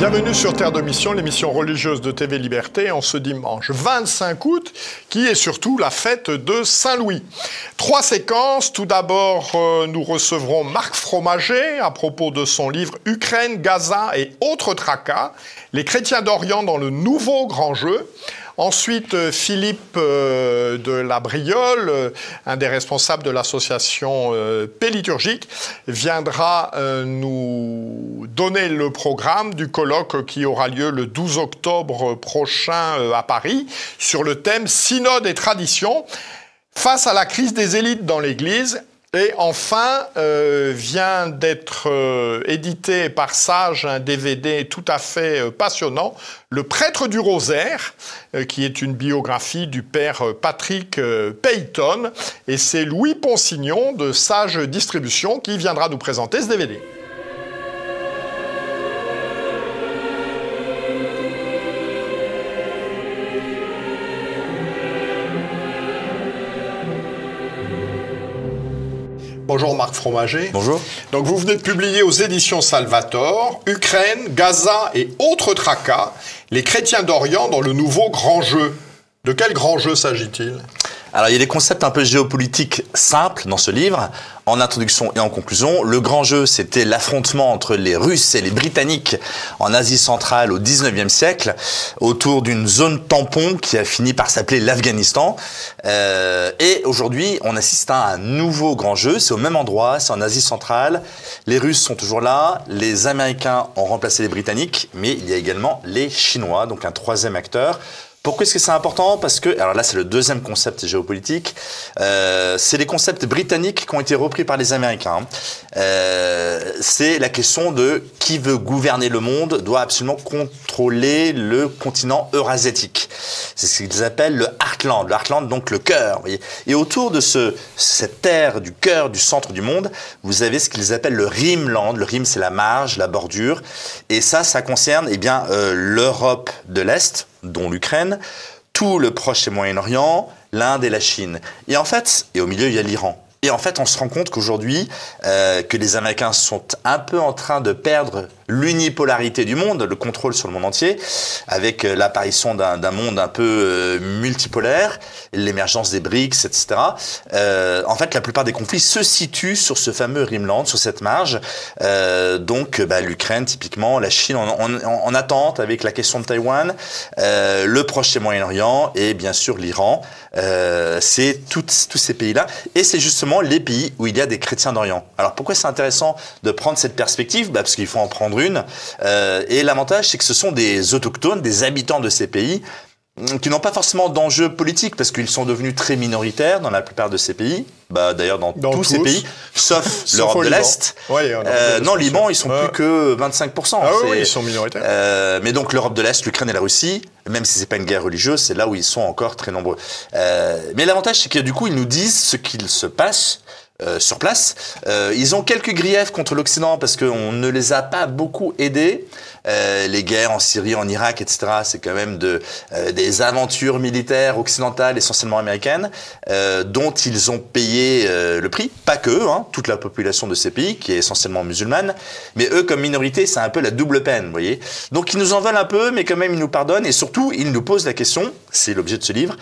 Bienvenue sur Terre de Mission, l'émission religieuse de TV Liberté, en ce dimanche 25 août, qui est surtout la fête de Saint-Louis. 3 séquences. Tout d'abord, nous recevrons Marc Fromager à propos de son livre « Ukraine, Gaza et autres tracas, les chrétiens d'Orient dans le nouveau grand jeu ». Ensuite, Philippe de la Briole, un des responsables de l'association Péliturgique, viendra nous donner le programme du colloque qui aura lieu le 12 octobre prochain à Paris sur le thème « Synode et tradition face à la crise des élites dans l'Église ». Et enfin, vient d'être édité par Sage un DVD tout à fait passionnant, Le prêtre du rosaire, qui est une biographie du père Patrick Peyton. Et c'est Louis Ponsignon de Sage Distribution qui viendra nous présenter ce DVD. Bonjour Marc Fromager. Bonjour. Donc vous venez de publier aux éditions Salvator, Ukraine, Gaza et autres tracas, les chrétiens d'Orient dans le nouveau grand jeu. De quel grand jeu s'agit-il ? Alors, il y a des concepts un peu géopolitiques simples dans ce livre. En introduction et en conclusion, le grand jeu, c'était l'affrontement entre les Russes et les Britanniques en Asie centrale au 19e siècle, autour d'une zone tampon qui a fini par s'appeler l'Afghanistan. Et aujourd'hui, on assiste à un nouveau grand jeu. C'est au même endroit, c'est en Asie centrale. Les Russes sont toujours là, les Américains ont remplacé les Britanniques, mais il y a également les Chinois, donc un troisième acteur. Pourquoi est-ce que c'est important ? Parce que, alors là c'est le deuxième concept géopolitique, c'est les concepts britanniques qui ont été repris par les Américains. C'est la question de qui veut gouverner le monde doit absolument contrôler le continent eurasiatique. C'est ce qu'ils appellent le Heartland, donc le cœur. Vous voyez. Et autour de cette terre du cœur, du centre du monde, vous avez ce qu'ils appellent le Rimland. Le Rim, c'est la marge, la bordure. Et ça concerne l'Europe de l'Est, dont l'Ukraine, tout le Proche et Moyen-Orient, l'Inde et la Chine. Et en fait, au milieu, il y a l'Iran. Et en fait, on se rend compte qu'aujourd'hui, que les Américains sont un peu en train de perdre l'unipolarité du monde, le contrôle sur le monde entier, avec l'apparition d'un monde un peu multipolaire, l'émergence des BRICS, etc. En fait, la plupart des conflits se situent sur ce fameux Rimland, sur cette marge. L'Ukraine, typiquement, la Chine en attente avec la question de Taïwan, le Proche et Moyen-Orient et bien sûr l'Iran. C'est tous ces pays-là. Et c'est justement les pays où il y a des chrétiens d'Orient. Alors pourquoi c'est intéressant de prendre cette perspective ? Parce qu'il faut en prendre une. Et l'avantage, c'est que ce sont des autochtones, des habitants de ces pays, qui n'ont pas forcément d'enjeux politiques, parce qu'ils sont devenus très minoritaires dans la plupart de ces pays. D'ailleurs, dans tous ces pays, sauf l'Europe de l'Est. Ouais, non, Liban, ils sont plus que 25%. Ah oui, ils sont minoritaires. Mais donc l'Europe de l'Est, l'Ukraine et la Russie, même si c'est pas une guerre religieuse, c'est là où ils sont encore très nombreux. Mais l'avantage, c'est que du coup, ils nous disent ce qu'il se passe sur place. Ils ont quelques griefs contre l'Occident parce qu'on ne les a pas beaucoup aidés. Les guerres en Syrie, en Irak, etc., c'est quand même des aventures militaires occidentales, essentiellement américaines, dont ils ont payé le prix. Pas qu'eux, toute la population de ces pays, qui est essentiellement musulmane, mais eux, comme minorité, c'est un peu la double peine, vous voyez. Donc ils nous en veulent un peu, mais quand même ils nous pardonnent, et surtout, ils nous posent la question, c'est l'objet de ce livre,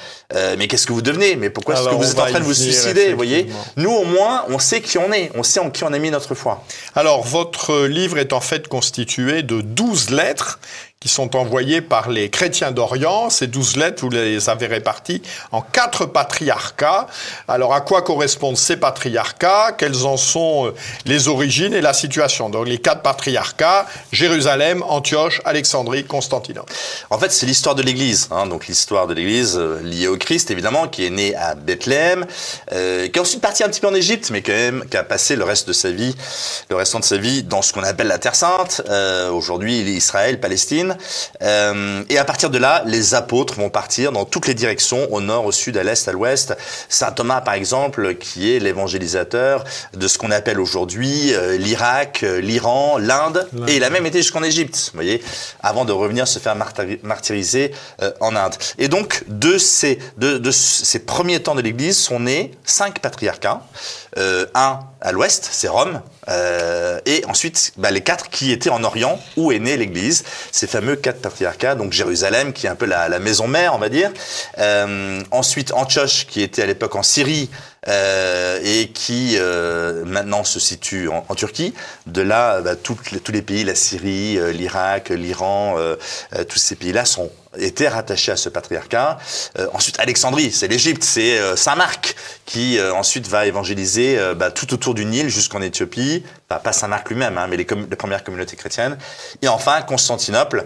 mais qu'est-ce que vous devenez ? Mais pourquoi est-ce que vous êtes en train de vous suicider, vous voyez ? Nous, au moins, on sait qui on est, on sait en qui on a mis notre foi. Alors, votre livre est en fait constitué de 12 lettres qui sont envoyées par les chrétiens d'Orient. Ces 12 lettres, vous les avez réparties en 4 patriarcats. Alors, à quoi correspondent ces patriarcats ? Quelles en sont les origines et la situation ? Donc, les 4 patriarcats, Jérusalem, Antioche, Alexandrie, Constantinople. En fait, c'est l'histoire de l'Église. Donc, l'histoire de l'Église liée au Christ, évidemment, qui est né à Bethléem, qui est ensuite parti un petit peu en Égypte, mais quand même, qui a passé le restant de sa vie dans ce qu'on appelle la Terre Sainte. Aujourd'hui, Israël, Palestine. Et à partir de là, les apôtres vont partir dans toutes les directions, au nord, au sud, à l'est, à l'ouest. Saint Thomas, par exemple, qui est l'évangélisateur de ce qu'on appelle aujourd'hui l'Irak, l'Iran, l'Inde, et il a même été jusqu'en Égypte, vous voyez, avant de revenir se faire martyriser en Inde. Et donc, de ces premiers temps de l'Église sont nés 5 patriarcats, Un à l'ouest, c'est Rome, et ensuite les 4 qui étaient en Orient, où est née l'Église, ces fameux 4 patriarcats, donc Jérusalem, qui est un peu la maison mère, on va dire, ensuite Antioche, qui était à l'époque en Syrie, et qui maintenant se situe en Turquie. De là, tous les pays, la Syrie, l'Irak, l'Iran, tous ces pays-là étaient rattachés à ce patriarcat. Ensuite, Alexandrie, c'est l'Égypte, c'est Saint Marc qui ensuite va évangéliser tout autour du Nil jusqu'en Éthiopie. Enfin, pas Saint Marc lui-même, mais les premières communautés chrétiennes. Et enfin, Constantinople,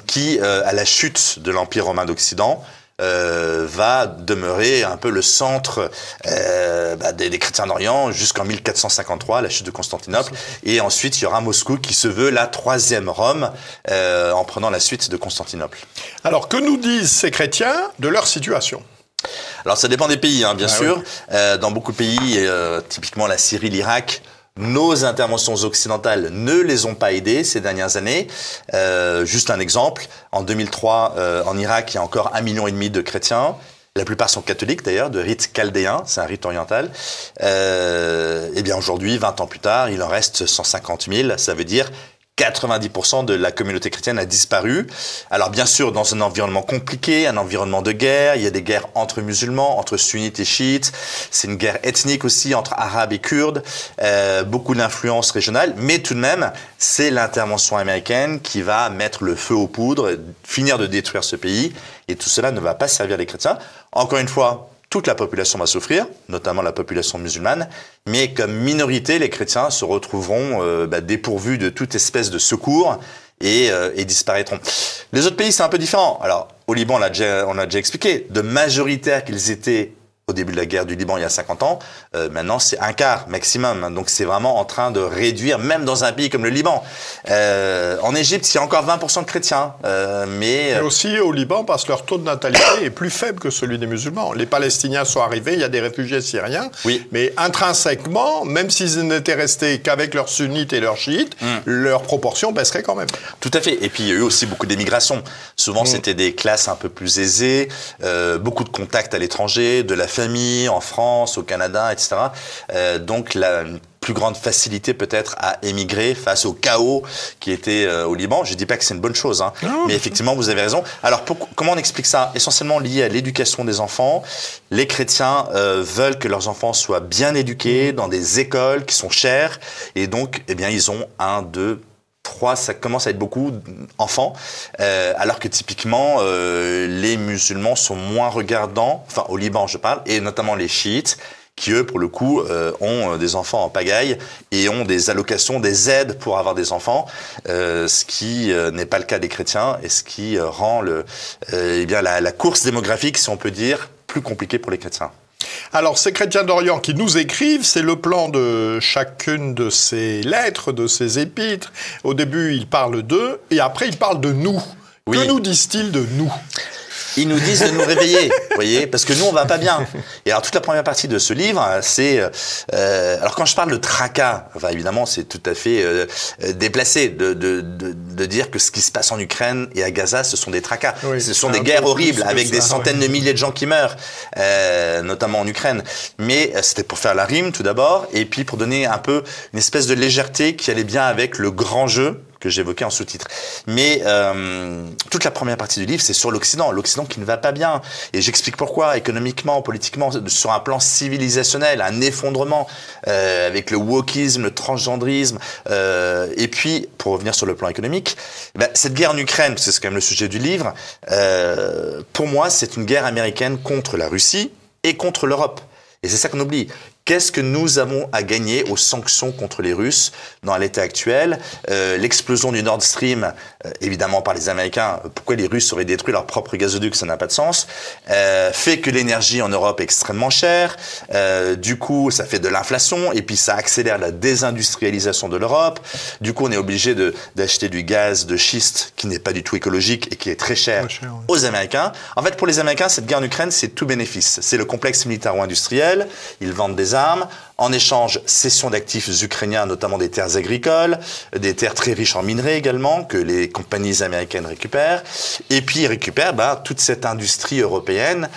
qui, à la chute de l'Empire romain d'Occident, va demeurer un peu le centre des chrétiens d'Orient jusqu'en 1453, la chute de Constantinople. Et ensuite, il y aura Moscou qui se veut la 3e Rome en prenant la suite de Constantinople. Alors, que nous disent ces chrétiens de leur situation ? Alors, ça dépend des pays, bien sûr. Oui. Dans beaucoup de pays, typiquement la Syrie, l'Irak, nos interventions occidentales ne les ont pas aidés ces dernières années. Juste un exemple, en 2003, en Irak, il y a encore 1,5 million de chrétiens. La plupart sont catholiques d'ailleurs, de rite chaldéen, c'est un rite oriental. Et bien aujourd'hui, 20 ans plus tard, il en reste 150 000, ça veut dire 90% de la communauté chrétienne a disparu. Alors bien sûr, dans un environnement compliqué, un environnement de guerre, il y a des guerres entre musulmans, entre sunnites et chiites, c'est une guerre ethnique aussi entre arabes et kurdes, beaucoup d'influences régionales, mais tout de même, c'est l'intervention américaine qui va mettre le feu aux poudres, finir de détruire ce pays, et tout cela ne va pas servir les chrétiens. Encore une fois, toute la population va souffrir, notamment la population musulmane, mais comme minorité, les chrétiens se retrouveront dépourvus de toute espèce de secours et disparaîtront. Les autres pays, c'est un peu différent. Alors, au Liban, on l'a déjà expliqué, de majoritaires qu'ils étaient au début de la guerre du Liban il y a 50 ans, maintenant c'est un quart maximum. Donc c'est vraiment en train de réduire, même dans un pays comme le Liban. En Égypte, il y a encore 20% de chrétiens. Mais aussi au Liban, parce que leur taux de natalité est plus faible que celui des musulmans. Les Palestiniens sont arrivés, il y a des réfugiés syriens, oui. Mais intrinsèquement, même s'ils n'étaient restés qu'avec leurs sunnites et leurs chiites, leur proportion baisserait quand même. Tout à fait. Et puis il y a eu aussi beaucoup d'émigration. Souvent c'était des classes un peu plus aisées, beaucoup de contacts à l'étranger, de la famille, en France, au Canada, etc. Donc la plus grande facilité peut-être à émigrer face au chaos qui était au Liban. Je ne dis pas que c'est une bonne chose, mais effectivement, vous avez raison. Alors, comment on explique ça? Essentiellement lié à l'éducation des enfants. Les chrétiens veulent que leurs enfants soient bien éduqués dans des écoles qui sont chères. Et donc, eh bien, ils ont 1, 2, 3, ça commence à être beaucoup d'enfants, alors que typiquement les musulmans sont moins regardants, enfin au Liban je parle, et notamment les chiites, qui eux pour le coup ont des enfants en pagaille et ont des allocations, des aides pour avoir des enfants, ce qui n'est pas le cas des chrétiens et ce qui rend la course démographique, si on peut dire, plus compliquée pour les chrétiens. Alors, ces chrétiens d'Orient qui nous écrivent, c'est le plan de chacune de ces lettres, de ces épîtres. Au début, ils parlent d'eux, et après, ils parlent de nous. Oui. Que nous disent-ils de nous ? Ils nous disent de nous réveiller, vous voyez, parce que nous, on va pas bien. Et alors, toute la première partie de ce livre, c'est... alors, quand je parle de tracas, enfin, évidemment, c'est tout à fait déplacé de dire que ce qui se passe en Ukraine et à Gaza, ce sont des tracas. Oui, ce sont des guerres horribles, avec des centaines de milliers de gens qui meurent, notamment en Ukraine. Mais c'était pour faire la rime, tout d'abord, et puis pour donner un peu une espèce de légèreté qui allait bien avec le grand jeu que j'évoquais en sous-titre. Mais toute la première partie du livre, c'est sur l'Occident qui ne va pas bien. Et j'explique pourquoi, économiquement, politiquement, sur un plan civilisationnel, un effondrement avec le wokisme, le transgendrisme. Et puis, pour revenir sur le plan économique, cette guerre en Ukraine, parce que c'est quand même le sujet du livre, pour moi, c'est une guerre américaine contre la Russie et contre l'Europe. Et c'est ça qu'on oublie. Qu'est-ce que nous avons à gagner aux sanctions contre les Russes dans l'état actuel? L'explosion du Nord Stream, évidemment par les Américains, pourquoi les Russes auraient détruit leur propre gazoduc, ça n'a pas de sens, fait que l'énergie en Europe est extrêmement chère, du coup ça fait de l'inflation, et puis ça accélère la désindustrialisation de l'Europe, du coup on est obligé d'acheter du gaz de schiste qui n'est pas du tout écologique et qui est très cher aux Américains. En fait, pour les Américains, cette guerre en Ukraine, c'est tout bénéfice. C'est le complexe militaro-industriel, ils vendent des armes, armes. En échange, cession d'actifs ukrainiens, notamment des terres agricoles, des terres très riches en minerais également, que les compagnies américaines récupèrent. Et puis, ils récupèrent toute cette industrie européenne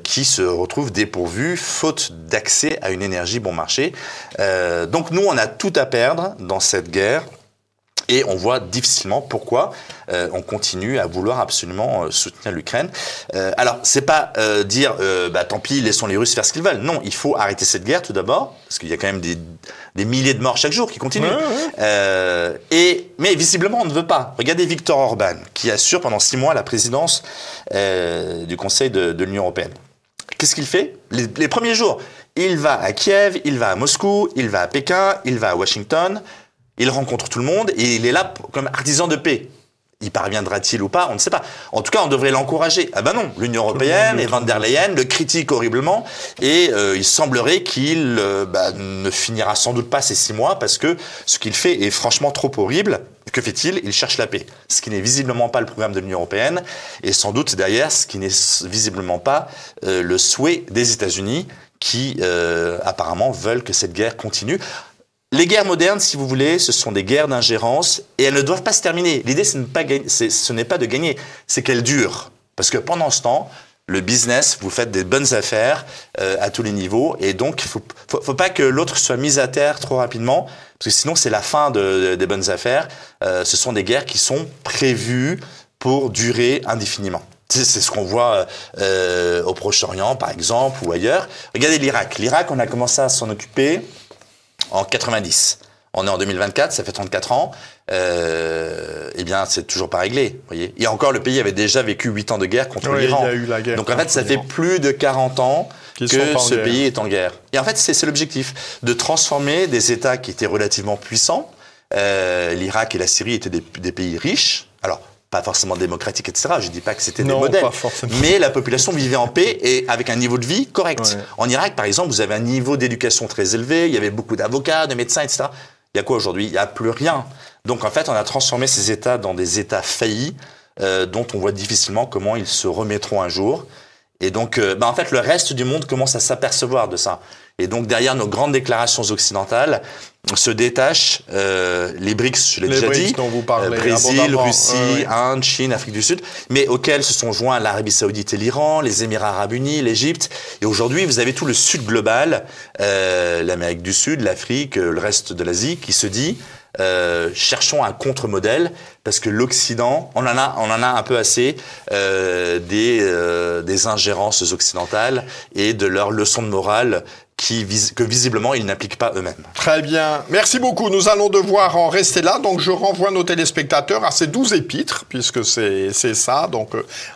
qui se retrouve dépourvue, faute d'accès à une énergie bon marché. Donc, nous, on a tout à perdre dans cette guerre. Et on voit difficilement pourquoi on continue à vouloir absolument soutenir l'Ukraine. Alors, c'est pas dire tant pis, laissons les Russes faire ce qu'ils veulent. Non, il faut arrêter cette guerre tout d'abord, parce qu'il y a quand même des milliers de morts chaque jour qui continuent. Mais visiblement, on ne veut pas. Regardez Viktor Orban, qui assure pendant 6 mois la présidence du Conseil de l'Union européenne. Qu'est-ce qu'il fait les premiers jours, il va à Kiev, il va à Moscou, il va à Pékin, il va à Washington. Il rencontre tout le monde et il est là comme artisan de paix. Y parviendra-t-il ou pas? On ne sait pas. En tout cas, on devrait l'encourager. Ah ben non, l'Union européenne et Van der Leyen le critiquent horriblement et il semblerait qu'il ne finira sans doute pas ces 6 mois parce que ce qu'il fait est franchement trop horrible. Que fait-il? Il cherche la paix. Ce qui n'est visiblement pas le programme de l'Union européenne et sans doute derrière ce qui n'est visiblement pas le souhait des États-Unis qui apparemment veulent que cette guerre continue. Les guerres modernes, si vous voulez, ce sont des guerres d'ingérence et elles ne doivent pas se terminer. L'idée, ce n'est pas de gagner, c'est qu'elles durent. Parce que pendant ce temps, le business, vous faites des bonnes affaires à tous les niveaux et donc il faut pas que l'autre soit mis à terre trop rapidement parce que sinon c'est la fin des bonnes affaires. Ce sont des guerres qui sont prévues pour durer indéfiniment. C'est ce qu'on voit au Proche-Orient, par exemple, ou ailleurs. Regardez l'Irak. L'Irak, on a commencé à s'en occuper en 90. On est en 2024, ça fait 34 ans. Eh bien, c'est toujours pas réglé. Vous voyez. Et encore, le pays avait déjà vécu 8 ans de guerre contre l'Iran. Il y a eu la guerre. Donc en fait, ça fait plus de 40 ans que ce pays est en guerre. Et en fait, c'est l'objectif, de transformer des États qui étaient relativement puissants. L'Irak et la Syrie étaient des pays riches. Alors, pas forcément démocratiques, etc. Je ne dis pas que c'était des modèles. Mais la population vivait en paix et avec un niveau de vie correct. Ouais. En Irak, par exemple, vous avez un niveau d'éducation très élevé. Il y avait beaucoup d'avocats, de médecins, etc. Il y a quoi aujourd'hui? Il n'y a plus rien. Donc, en fait, on a transformé ces États dans des États faillis dont on voit difficilement comment ils se remettront un jour. Et donc, en fait, le reste du monde commence à s'apercevoir de ça. Et donc, derrière nos grandes déclarations occidentales, se détachent les BRICS, je l'ai déjà dit, dont vous parlez, Brésil, Russie, Inde, Chine, Afrique du Sud, mais auxquels se sont joints l'Arabie Saoudite et l'Iran, les Émirats Arabes Unis, l'Égypte. Et aujourd'hui, vous avez tout le Sud global, l'Amérique du Sud, l'Afrique, le reste de l'Asie, qui se dit cherchons un contre-modèle parce que l'Occident, on en a un peu assez des ingérences occidentales et de leurs leçons de morale que visiblement ils n'appliquent pas eux-mêmes. Très bien. Merci beaucoup. Nous allons devoir en rester là. Donc je renvoie nos téléspectateurs à ces 12 épîtres, puisque c'est ça, donc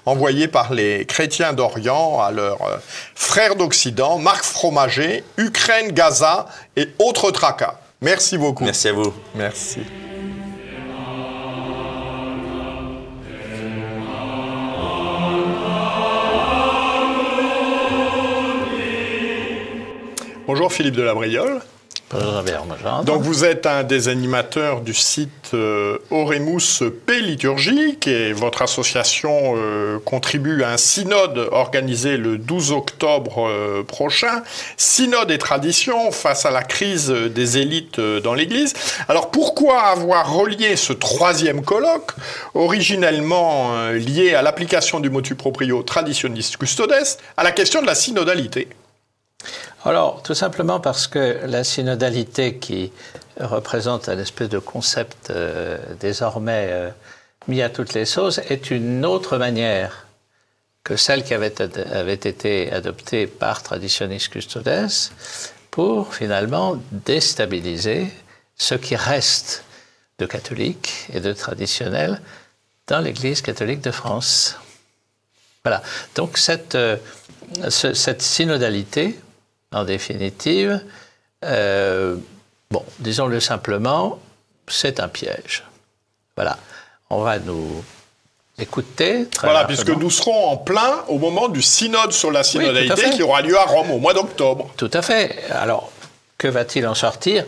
envoyés par les chrétiens d'Orient à leurs frères d'Occident, Marc Fromager, Ukraine, Gaza et autres tracas. Merci beaucoup. Merci à vous. Merci. Bonjour Philippe de la Briole. Donc vous êtes un des animateurs du site Oremus Paix Liturgique et votre association contribue à un synode organisé le 12 octobre prochain. Synode et tradition face à la crise des élites dans l'Église. Alors pourquoi avoir relié ce 3e colloque, originellement lié à l'application du motu proprio Traditionis Custodes, à la question de la synodalité ? Alors, tout simplement parce que la synodalité, qui représente un espèce de concept désormais mis à toutes les sauces, est une autre manière que celle qui avait été adoptée par Traditionis Custodes pour finalement déstabiliser ce qui reste de catholique et de traditionnel dans l'Église catholique de France. Voilà. Donc cette synodalité, en définitive, disons-le simplement, c'est un piège. Voilà. On va nous écouter très Voilà, largement. puisque nous serons en plein au moment du synode sur la synodalité qui aura lieu à Rome au mois d'octobre. Tout à fait. Alors, que va-t-il en sortir ?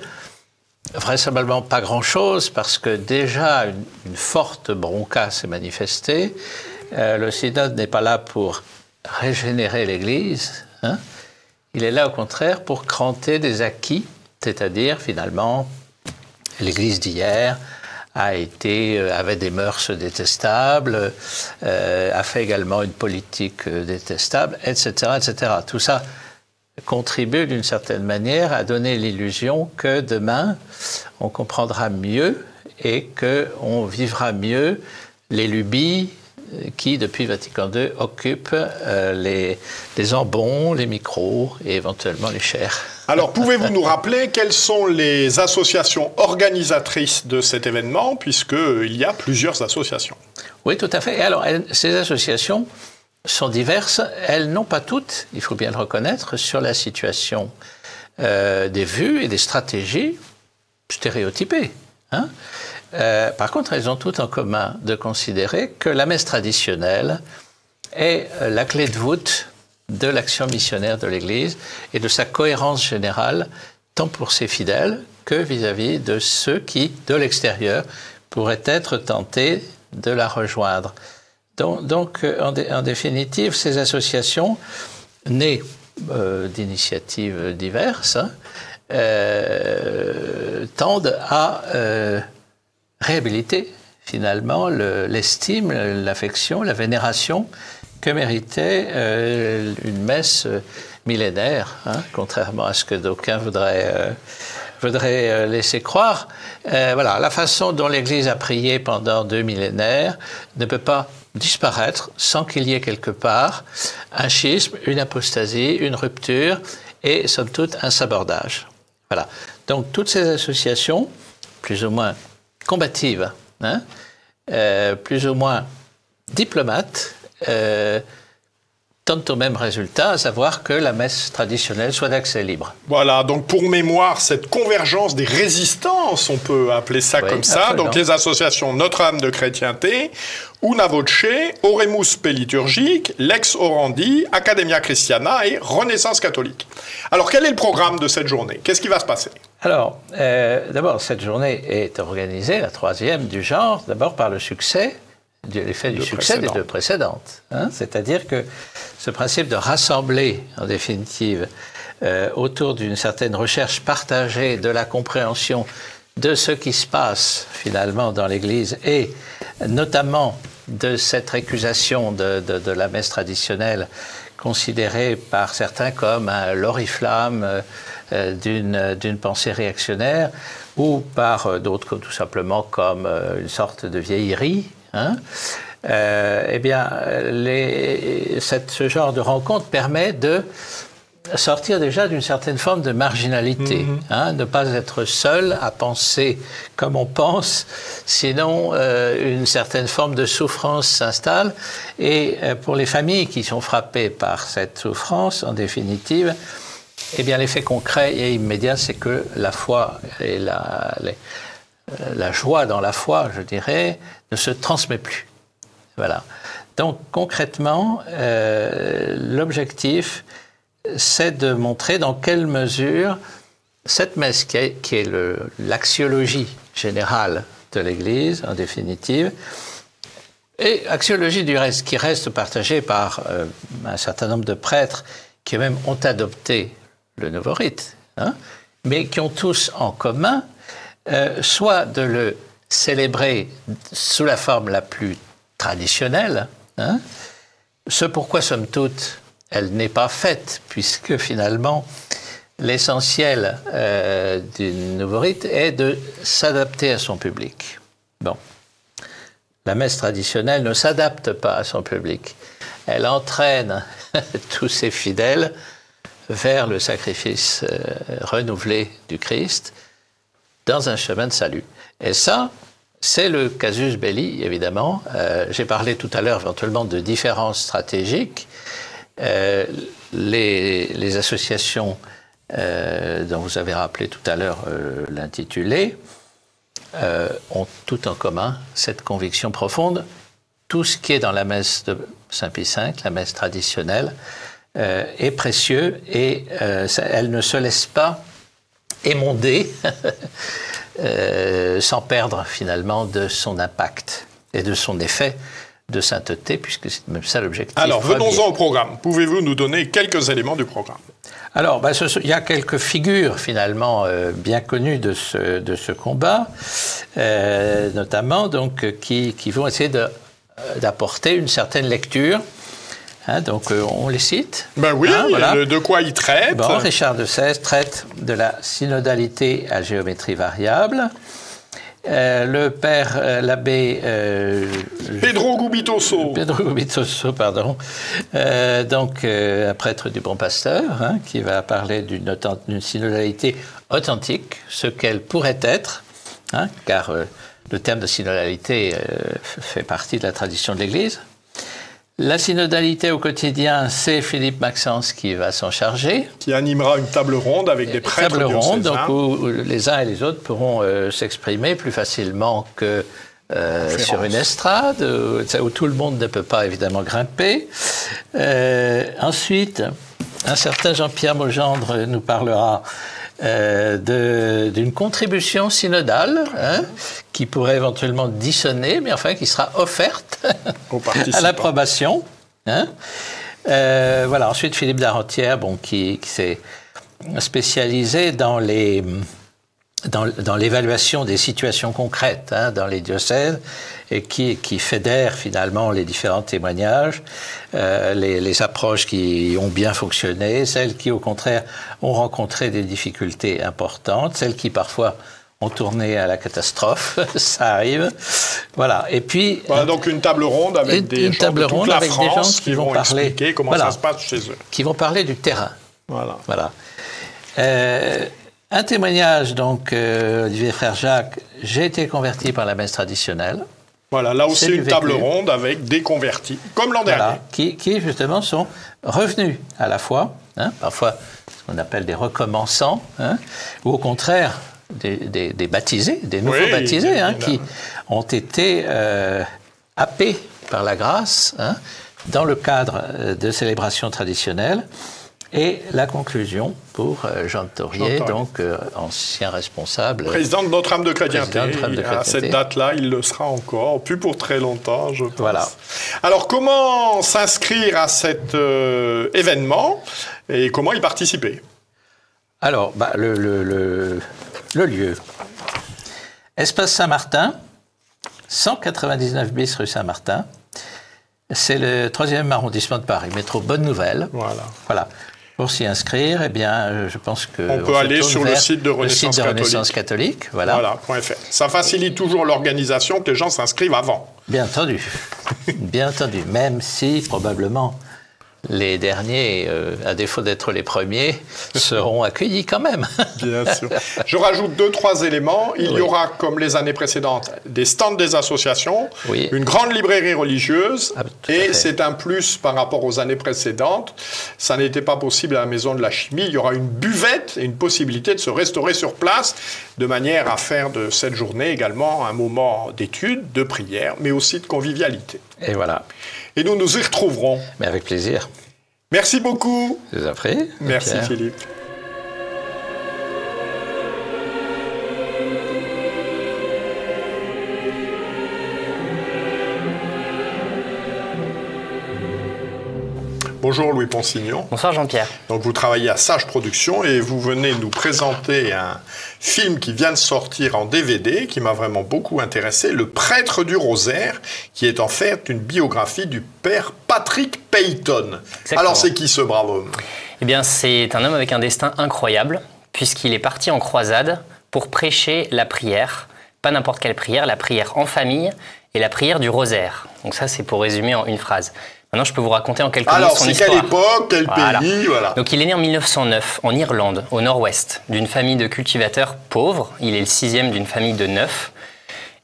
Vraisemblablement pas grand-chose, parce que déjà une forte bronca s'est manifestée. Le synode n'est pas là pour régénérer l'Église, hein. Il est là, au contraire, pour cranter des acquis, c'est-à-dire, finalement, l'Église d'hier avait des mœurs détestables, a fait également une politique détestable, etc., etc. Tout ça contribue d'une certaine manière à donner l'illusion que demain, on comprendra mieux et qu'on vivra mieux les lubies qui, depuis Vatican II, occupent les ambons, les micros et éventuellement les chairs. Alors, pouvez-vous nous rappeler quelles sont les associations organisatrices de cet événement, puisqu'il y a plusieurs associations? Oui, tout à fait. Et alors, ces associations sont diverses. Elles n'ont pas toutes, il faut bien le reconnaître, sur la situation des vues et des stratégies stéréotypées. Hein. Par contre, elles ont toutes en commun de considérer que la messe traditionnelle est la clé de voûte de l'action missionnaire de l'Église et de sa cohérence générale, tant pour ses fidèles que vis-à-vis de ceux qui, de l'extérieur, pourraient être tentés de la rejoindre. Donc en définitive, ces associations, nées d'initiatives diverses, tendent à réhabiliter finalement l'estime, l'affection, la vénération que méritait une messe millénaire, hein, contrairement à ce que d'aucuns voudraient laisser croire. Voilà, la façon dont l'Église a prié pendant 2 millénaires ne peut pas disparaître sans qu'il y ait quelque part un schisme, une apostasie, une rupture et, somme toute, un sabordage. Voilà. Donc, toutes ces associations, plus ou moins combatives, hein, plus ou moins diplomates, tendent au même résultat, à savoir que la messe traditionnelle soit d'accès libre. Voilà, donc pour mémoire, cette convergence des résistances, on peut appeler ça comme ça, absolument. Donc les associations Notre-Dame de Chrétienté, Una Voce, Oremus Liturgique, Lex Orandi, Academia Christiana et Renaissance catholique. Alors quel est le programme de cette journée? Qu'est-ce qui va se passer? Alors, d'abord, cette journée est organisée, la 3e du genre, d'abord par le succès, l'effet du succès des 2 précédentes. Hein, c'est-à-dire que ce principe de rassembler, en définitive, autour d'une certaine recherche partagée de la compréhension de ce qui se passe, finalement, dans l'Église, et notamment de cette récusation de la messe traditionnelle, considérée par certains comme un l'oriflamme d'une pensée réactionnaire, ou par d'autres, tout simplement, comme une sorte de vieillerie, hein, eh bien, ce genre de rencontre permet de sortir déjà d'une certaine forme de marginalité, hein, ne pas être seul à penser comme on pense, sinon une certaine forme de souffrance s'installe. Et pour les familles qui sont frappées par cette souffrance, en définitive, eh bien, l'effet concret et immédiat, c'est que la foi et la joie dans la foi, je dirais, ne se transmet plus. Voilà. Donc, concrètement, l'objectif, c'est de montrer dans quelle mesure cette messe, qui est l'axiologie générale de l'Église, en définitive, et axiologie du reste, qui reste partagée par un certain nombre de prêtres qui même ont adopté le nouveau rite, hein, mais qui ont tous en commun soit de le célébrer sous la forme la plus traditionnelle, hein, ce pourquoi, somme toute, elle n'est pas faite, puisque finalement, l'essentiel du nouveau rite est de s'adapter à son public. Bon. La messe traditionnelle ne s'adapte pas à son public. Elle entraîne tous ses fidèles vers le sacrifice renouvelé du Christ dans un chemin de salut. Et ça, c'est le casus belli, évidemment. J'ai parlé tout à l'heure éventuellement de différences stratégiques. Les associations dont vous avez rappelé tout à l'heure l'intitulé ont tout en commun cette conviction profonde. Tout ce qui est dans la messe de Saint Pie V, la messe traditionnelle, est précieux et elle ne se laisse pas émonder sans perdre finalement de son impact et de son effet de sainteté, puisque c'est même ça l'objectif. Alors, venons-en au programme. Pouvez-vous nous donner quelques éléments du programme? Alors, il y a quelques figures, finalement, bien connues de ce combat, notamment, donc, qui vont essayer d'apporter une certaine lecture. Hein, donc, on les cite. Ben oui, hein, voilà. De quoi il traite? Bon, Richard de Sèze traite de la synodalité à géométrie variable. Le père, l'abbé... Pedro Gubitoso. Pedro Gubitoso, pardon. Donc, un prêtre du Bon Pasteur, hein, qui va parler d'une synodalité authentique, ce qu'elle pourrait être, hein, car le terme de synodalité fait partie de la tradition de l'Église. La synodalité au quotidien, c'est Philippe Maxence qui va s'en charger. Qui animera une table ronde avec des prêtres diocésains. Table ronde, donc où les uns et les autres pourront s'exprimer plus facilement que sur une estrade, où tout le monde ne peut pas évidemment grimper. Ensuite, un certain Jean-Pierre Maugendre nous parlera d'une contribution synodale, hein, qui pourrait éventuellement dissonner, mais enfin qui sera offerte à l'approbation. Hein. Voilà. Ensuite, Philippe Darentière, bon, qui s'est spécialisé dans l'évaluation des situations concrètes, hein, dans les diocèses, et qui fédère finalement les différents témoignages, les approches qui ont bien fonctionné, celles qui au contraire ont rencontré des difficultés importantes, celles qui parfois ont tourné à la catastrophe, ça arrive. Voilà. Et puis voilà, donc une table ronde avec des gens de toute la France qui vont expliquer comment ça se passe chez eux. Qui vont parler du terrain. Voilà. Voilà. Un témoignage, donc, Olivier Frère Jacques, j'ai été converti par la messe traditionnelle. Voilà, là aussi une table ronde avec des convertis, comme l'an dernier. Qui justement sont revenus à la foi, hein, parfois ce qu'on appelle des recommençants, hein, ou au contraire des baptisés, des nouveaux baptisés, hein, qui ont été happés par la grâce, hein, dans le cadre de célébrations traditionnelles. Et la conclusion pour Jean de Taurier, donc ancien responsable. Président de Notre-Dame de Chrétienté. À cette date-là, il le sera encore, plus pour très longtemps, je pense. Voilà. Alors, comment s'inscrire à cet événement et comment y participer? Alors, le lieu. Espace Saint-Martin, 199 bis rue Saint-Martin. C'est le 3e arrondissement de Paris, métro Bonne Nouvelle. Voilà. Pour s'y inscrire, eh bien, je pense que... On peut aller sur le site de Renaissance catholique. Voilà. .fr. Ça facilite toujours l'organisation que les gens s'inscrivent avant. Bien entendu. Bien entendu. Même si, probablement, les derniers, à défaut d'être les premiers, seront accueillis quand même. Bien sûr. Je rajoute 2-3 éléments. Il y aura, comme les années précédentes, des stands des associations, une grande librairie religieuse, et c'est un plus par rapport aux années précédentes. Ça n'était pas possible à la Maison de la Chimie. Il y aura une buvette et une possibilité de se restaurer sur place, de manière à faire de cette journée également un moment d'étude, de prière, mais aussi de convivialité. Et voilà. Et nous nous y retrouverons. Mais avec plaisir. Merci beaucoup. Je vous en prie. Merci Philippe. Bonjour Louis Ponsignon. Bonsoir Jean-Pierre. Donc vous travaillez à Sage Productions et vous venez nous présenter un film qui vient de sortir en DVD, qui m'a vraiment beaucoup intéressé, Le Prêtre du Rosaire, qui est en fait une biographie du père Patrick Peyton. Exactement. Alors c'est qui ce brave homme? Eh bien c'est un homme avec un destin incroyable, puisqu'il est parti en croisade pour prêcher la prière, pas n'importe quelle prière, la prière en famille et la prière du rosaire. Donc ça c'est pour résumer en une phrase. Maintenant, je peux vous raconter en quelques mots son histoire. Alors, c'est quelle époque, quel pays, voilà. Donc, il est né en 1909, en Irlande, au nord-ouest, d'une famille de cultivateurs pauvres. Il est le 6e d'une famille de 9.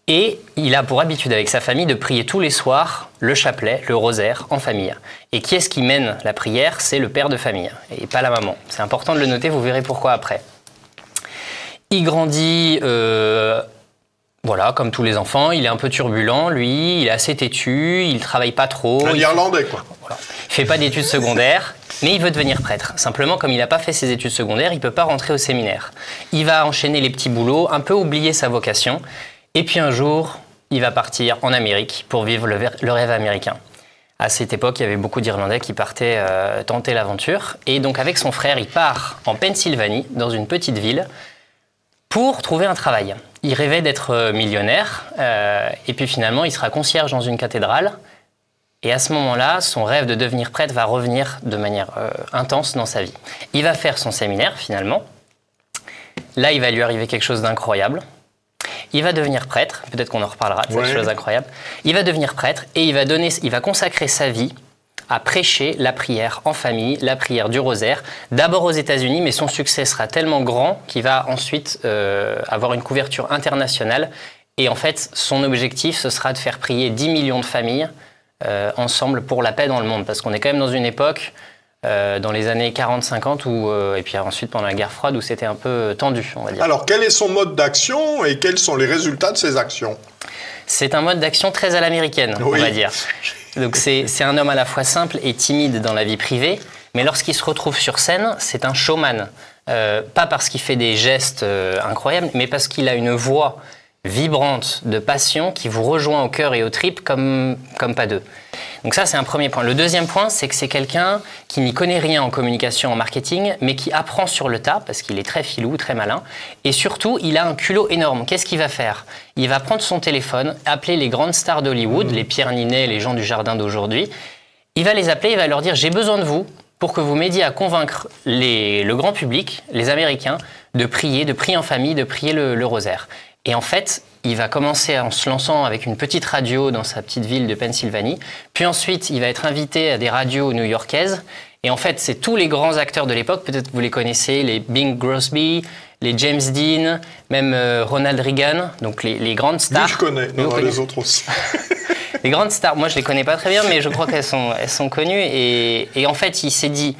Et il a pour habitude, avec sa famille, de prier tous les soirs le chapelet, le rosaire, en famille. Et qui est-ce qui mène la prière? C'est le père de famille, et pas la maman. C'est important de le noter, vous verrez pourquoi après. Il grandit... Voilà, comme tous les enfants, il est un peu turbulent, lui, il est assez têtu, il travaille pas trop. Un Irlandais, quoi. Voilà. Il fait pas d'études secondaires, mais il veut devenir prêtre. Simplement, comme il n'a pas fait ses études secondaires, il peut pas rentrer au séminaire. Il va enchaîner les petits boulots, un peu oublier sa vocation, et puis un jour, il va partir en Amérique pour vivre le rêve américain. À cette époque, il y avait beaucoup d'Irlandais qui partaient tenter l'aventure. Et donc, avec son frère, il part en Pennsylvanie, dans une petite ville, pour trouver un travail. Il rêvait d'être millionnaire. Et puis, finalement, il sera concierge dans une cathédrale. Et à ce moment-là, son rêve de devenir prêtre va revenir de manière intense dans sa vie. Il va faire son séminaire, finalement. Là, il va lui arriver quelque chose d'incroyable. Il va devenir prêtre, peut-être qu'on en reparlera de cette chose incroyable. Il va devenir prêtre et il va consacrer sa vie à prêcher la prière en famille, la prière du rosaire, d'abord aux États-Unis, mais son succès sera tellement grand qu'il va ensuite avoir une couverture internationale. Et en fait, son objectif, ce sera de faire prier 10 millions de familles ensemble pour la paix dans le monde. Parce qu'on est quand même dans une époque, dans les années 40-50, et puis ensuite pendant la guerre froide, où c'était un peu tendu, on va dire. Alors, quel est son mode d'action et quels sont les résultats de ses actions? C'est un mode d'action très à l'américaine, on va dire. Donc c'est un homme à la fois simple et timide dans la vie privée, mais lorsqu'il se retrouve sur scène, c'est un showman. Pas parce qu'il fait des gestes incroyables, mais parce qu'il a une voix vibrante de passion qui vous rejoint au cœur et aux tripes comme pas deux. Donc ça, c'est un premier point. Le deuxième point, c'est que c'est quelqu'un qui n'y connaît rien en communication, en marketing, mais qui apprend sur le tas, parce qu'il est très filou, très malin. Et surtout, il a un culot énorme. Qu'est-ce qu'il va faire? Il va prendre son téléphone, appeler les grandes stars d'Hollywood, les Pierre Ninet, les gens du jardin d'aujourd'hui. Il va les appeler, il va leur dire « J'ai besoin de vous pour que vous m'aidiez à convaincre le grand public, les Américains, de prier en famille, de prier le rosaire. » Et en fait, il va commencer en se lançant avec une petite radio dans sa petite ville de Pennsylvanie. Puis ensuite, il va être invité à des radios new-yorkaises. Et en fait, c'est tous les grands acteurs de l'époque, peut-être que vous les connaissez, les Bing Crosby, les James Dean, même Ronald Reagan, donc les grandes stars. Oui, je connais, les autres aussi. Les grandes stars, moi je les connais pas très bien, mais je crois qu'elles sont connues. Et en fait, il s'est dit,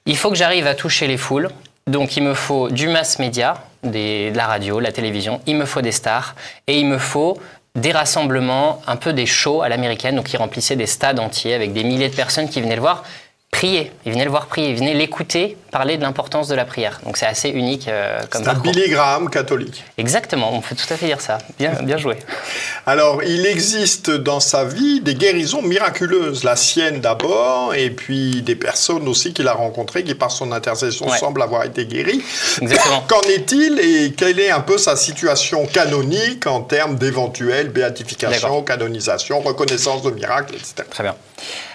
il faut que j'arrive à toucher les foules. Donc il me faut du mass média, de la radio, la télévision, il me faut des stars et il me faut des rassemblements, un peu des shows à l'américaine, donc il remplissait des stades entiers avec des milliers de personnes qui venaient le voir prier. Ils venaient le voir prier, ils venaient l'écouter parler de l'importance de la prière. Donc c'est assez unique comme parcours. C'est un Billy Graham catholique. Exactement, on peut tout à fait dire ça. Bien joué. Alors, il existe dans sa vie des guérisons miraculeuses. La sienne d'abord, et puis des personnes aussi qu'il a rencontrées qui, par son intercession, semblent avoir été guéries. Exactement. Qu'en est-il et quelle est un peu sa situation canonique en termes d'éventuelle béatification, canonisation, reconnaissance de miracles, etc. Très bien.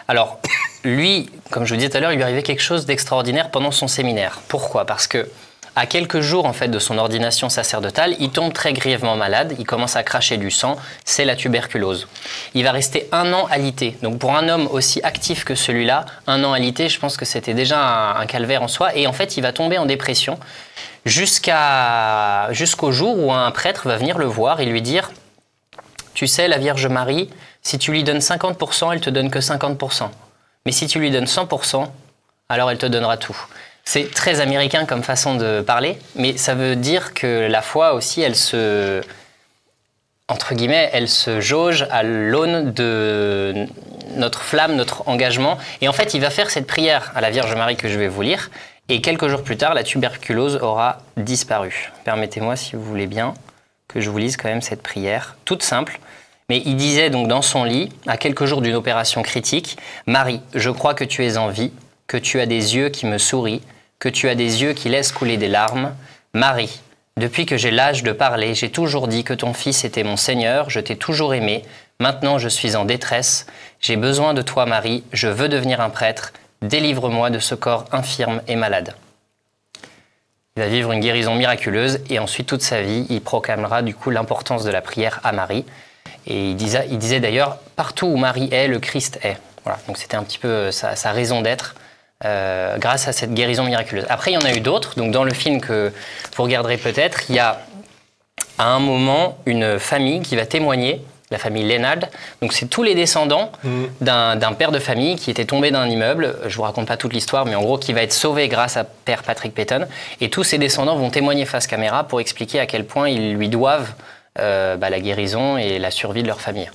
Alors, lui, comme je vous disais tout à l'heure, il lui arrivait quelque chose d'extraordinaire pendant son séminaire. Pourquoi? Parce que à quelques jours en fait, de son ordination sacerdotale, il tombe très grièvement malade, il commence à cracher du sang, c'est la tuberculose. Il va rester 1 an alité. Donc pour un homme aussi actif que celui-là, 1 an alité, je pense que c'était déjà un calvaire en soi. Et en fait, il va tomber en dépression jusqu'au jour où un prêtre va venir le voir et lui dire « Tu sais, la Vierge Marie, si tu lui donnes 50%, elle te donne que 50%. Mais si tu lui donnes 100%, alors elle te donnera tout. » C'est très américain comme façon de parler, mais ça veut dire que la foi aussi, elle se jauge à l'aune de notre flamme, notre engagement. Et en fait, il va faire cette prière à la Vierge Marie que je vais vous lire. Et quelques jours plus tard, la tuberculose aura disparu. Permettez-moi, si vous voulez bien, que je vous lise quand même cette prière, toute simple. Mais il disait donc dans son lit, à quelques jours d'une opération critique, « Marie, je crois que tu es en vie, que tu as des yeux qui me sourient, que tu as des yeux qui laissent couler des larmes. Marie, depuis que j'ai l'âge de parler, j'ai toujours dit que ton fils était mon Seigneur, je t'ai toujours aimé. Maintenant, je suis en détresse. J'ai besoin de toi, Marie, je veux devenir un prêtre. Délivre-moi de ce corps infirme et malade. » Il va vivre une guérison miraculeuse et ensuite, toute sa vie, il proclamera du coup l'importance de la prière à Marie. Et il disait d'ailleurs, partout où Marie est, le Christ est. Voilà, donc c'était un petit peu sa raison d'être. Grâce à cette guérison miraculeuse. Après, il y en a eu d'autres. Donc, dans le film que vous regarderez peut-être, il y a à un moment une famille qui va témoigner, la famille Leonard. Donc, c'est tous les descendants d'un père de famille qui était tombé d'un immeuble. Je ne vous raconte pas toute l'histoire, mais en gros, qui va être sauvé grâce à Père Patrick Peyton. Et tous ses descendants vont témoigner face caméra pour expliquer à quel point ils lui doivent la guérison et la survie de leur famille.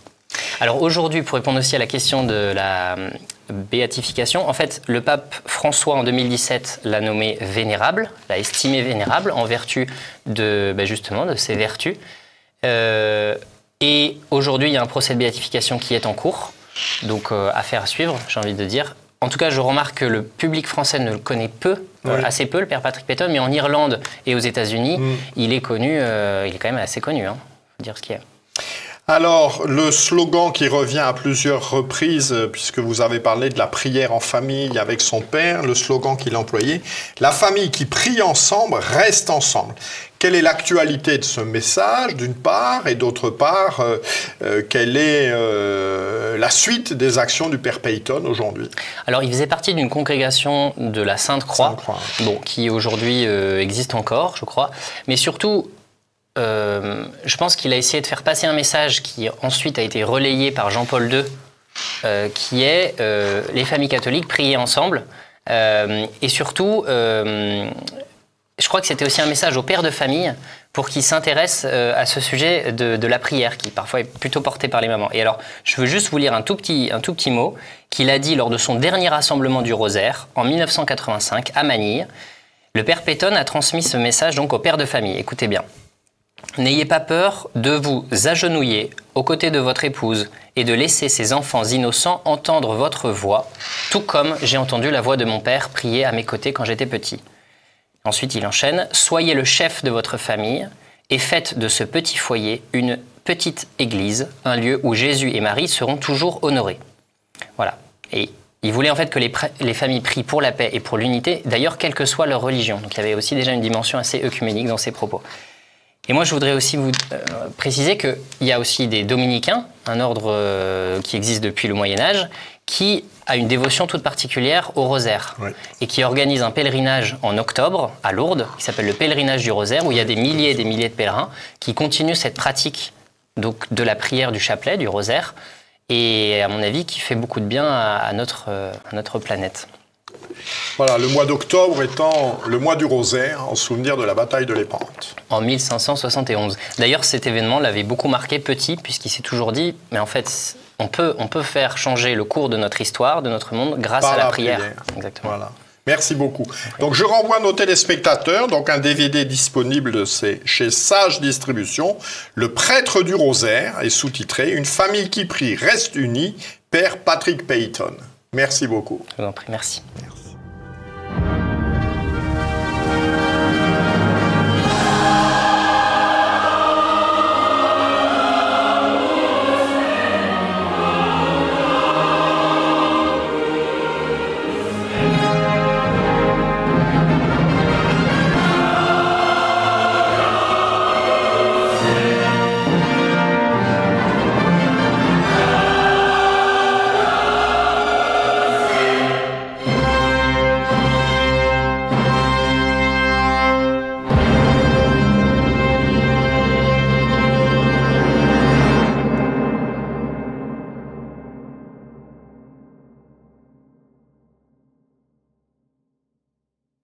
Alors aujourd'hui, pour répondre aussi à la question de la béatification, en fait, le pape François, en 2017, l'a nommé vénérable, l'a estimé vénérable en vertu de, justement, de ses vertus. Et aujourd'hui, il y a un procès de béatification qui est en cours, donc affaire à suivre, j'ai envie de dire. En tout cas, je remarque que le public français ne le connaît assez peu, le père Patrick Peyton, mais en Irlande et aux États-Unis, il est connu, il est quand même assez connu, hein. Faut dire ce qu'il y a. Alors, le slogan qui revient à plusieurs reprises, puisque vous avez parlé de la prière en famille avec son père, le slogan qu'il employait, « La famille qui prie ensemble reste ensemble ». Quelle est l'actualité de ce message, d'une part, et d'autre part, quelle est la suite des actions du père Peyton aujourd'hui? Alors, il faisait partie d'une congrégation de la Sainte-Croix, bon, qui aujourd'hui existe encore, je crois, mais surtout... je pense qu'il a essayé de faire passer un message qui ensuite a été relayé par Jean-Paul II, qui est les familles catholiques prier ensemble. Et surtout, je crois que c'était aussi un message aux pères de famille pour qu'ils s'intéressent à ce sujet de la prière, qui parfois est plutôt porté par les mamans. Et alors, je veux juste vous lire un tout petit mot qu'il a dit lors de son dernier rassemblement du Rosaire, en 1985, à Manille. Le père Peyton a transmis ce message donc aux pères de famille. Écoutez bien. N'ayez pas peur de vous agenouiller aux côtés de votre épouse et de laisser ces enfants innocents entendre votre voix, tout comme j'ai entendu la voix de mon père prier à mes côtés quand j'étais petit. Ensuite, il enchaîne « Soyez le chef de votre famille et faites de ce petit foyer une petite église, un lieu où Jésus et Marie seront toujours honorés. » Voilà. Et il voulait en fait que les familles prient pour la paix et pour l'unité, d'ailleurs, quelle que soit leur religion. Donc il y avait aussi déjà une dimension assez œcuménique dans ses propos. Et moi, je voudrais aussi vous préciser qu'il y a aussi des dominicains, un ordre qui existe depuis le Moyen-Âge, qui a une dévotion toute particulière au rosaire et qui organise un pèlerinage en octobre à Lourdes, qui s'appelle le pèlerinage du rosaire, où il y a des milliers et des milliers de pèlerins qui continuent cette pratique donc, de la prière du chapelet, du rosaire, et à mon avis, qui fait beaucoup de bien à notre planète. Voilà, le mois d'octobre étant le mois du rosaire, en souvenir de la bataille de Lépante. En 1571. D'ailleurs, cet événement l'avait beaucoup marqué petit, puisqu'il s'est toujours dit, mais en fait, on peut faire changer le cours de notre histoire, de notre monde, grâce à la prière. Exactement. Voilà. Merci beaucoup. Donc, je renvoie nos téléspectateurs, donc un DVD disponible chez Sage Distribution, Le prêtre du rosaire, est sous-titré « Une famille qui prie reste unie, père Patrick Peyton ». Merci beaucoup. Je vous en prie, merci. Merci.